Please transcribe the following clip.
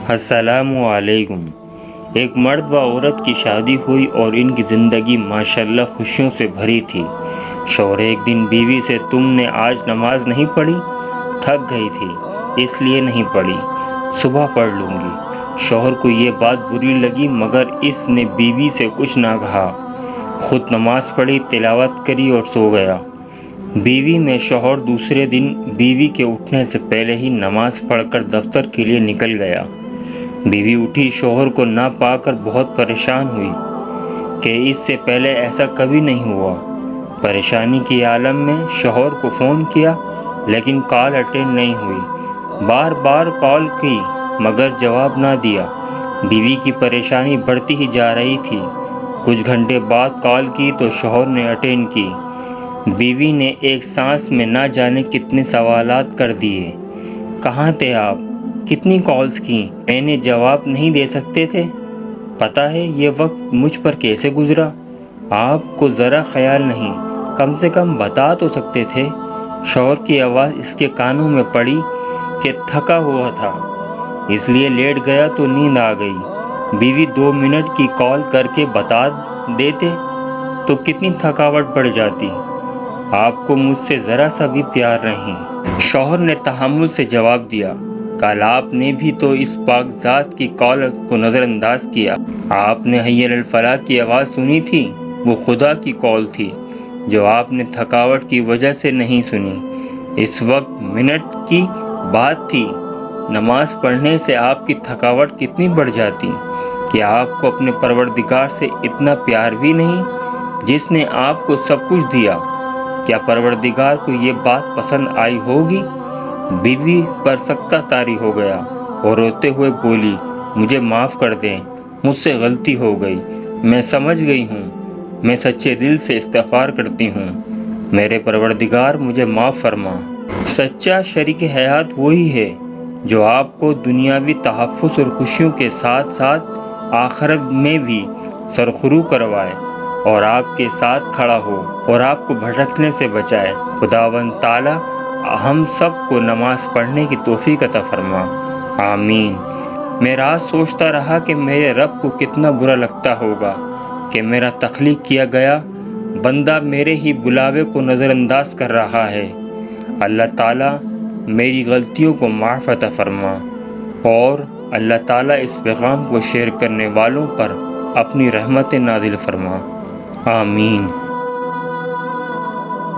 السلام علیکم۔ ایک مرد و عورت کی شادی ہوئی اور ان کی زندگی ماشاءاللہ خوشیوں سے بھری تھی۔ شوہر ایک دن بیوی سے تم نے آج نماز نہیں پڑھی؟ تھک گئی تھی اس لیے نہیں پڑھی، صبح پڑھ لوں گی۔ شوہر کو یہ بات بری لگی مگر اس نے بیوی سے کچھ نہ کہا، خود نماز پڑھی، تلاوت کری اور سو گیا۔ بیوی میں شوہر دوسرے دن بیوی کے اٹھنے سے پہلے ہی نماز پڑھ کر دفتر کے لیے نکل گیا۔ بیوی اٹھی، شوہر کو نہ پا کر بہت پریشان ہوئی کہ اس سے پہلے ایسا کبھی نہیں ہوا۔ پریشانی کے عالم میں شوہر کو فون کیا لیکن کال اٹینڈ نہیں ہوئی، بار بار کال کی مگر جواب نہ دیا۔ بیوی کی پریشانی بڑھتی ہی جا رہی تھی۔ کچھ گھنٹے بعد کال کی تو شوہر نے اٹینڈ کی۔ بیوی نے ایک سانس میں نہ جانے کتنے سوالات کر دیے۔ کہاں تھے آپ؟ کتنی کالز کی؟ میں نے جواب نہیں دے سکتے تھے؟ پتہ ہے یہ وقت مجھ پر کیسے گزرا؟ آپ کو ذرا خیال نہیں، کم سے کم بتا تو سکتے تھے۔ شوہر کی آواز اس کے کانوں میں پڑی کہ تھکا ہوا تھا اس لیے لیٹ گیا تو نیند آ گئی۔ بیوی 2 منٹ کی کال کر کے بتا دیتے تو کتنی تھکاوٹ بڑھ جاتی۔ آپ کو مجھ سے ذرا سا بھی پیار نہیں۔ شوہر نے تحمل سے جواب دیا، کل آپ نے بھی تو اس پاک ذات کی کال کو نظر انداز کیا۔ آپ نے حی علی الفلاح کی آواز سنی تھی، وہ خدا کی کال تھی جو آپ نے تھکاوٹ کی وجہ سے نہیں سنی۔ اس وقت منٹ کی بات تھی، نماز پڑھنے سے آپ کی تھکاوٹ کتنی بڑھ جاتی۔ کیا آپ کو اپنے پروردگار سے اتنا پیار بھی نہیں جس نے آپ کو سب کچھ دیا؟ کیا پروردگار کو یہ بات پسند آئی ہوگی؟ بیوی پر سکتہ طاری ہو گیا اور روتے ہوئے بولی، مجھے معاف کر دیں، مجھ سے غلطی ہو گئی، میں سمجھ گئی ہوں، میں سچے دل سے استغفار کرتی ہوں، میرے پروردگار مجھے معاف فرما۔ سچا شریک حیات وہی ہے جو آپ کو دنیاوی تحفظ اور خوشیوں کے ساتھ ساتھ آخرت میں بھی سرخرو کروائے اور آپ کے ساتھ کھڑا ہو اور آپ کو بھٹکنے سے بچائے۔ خداوند تعالی ہم سب کو نماز پڑھنے کی توفیق عطا فرما، آمین۔ میں رات سوچتا رہا کہ میرے رب کو کتنا برا لگتا ہوگا کہ میرا تخلیق کیا گیا بندہ میرے ہی بلاوے کو نظر انداز کر رہا ہے۔ اللہ تعالیٰ میری غلطیوں کو معاف عطا فرما اور اللہ تعالیٰ اس پیغام کو شیئر کرنے والوں پر اپنی رحمت نازل فرما، آمین۔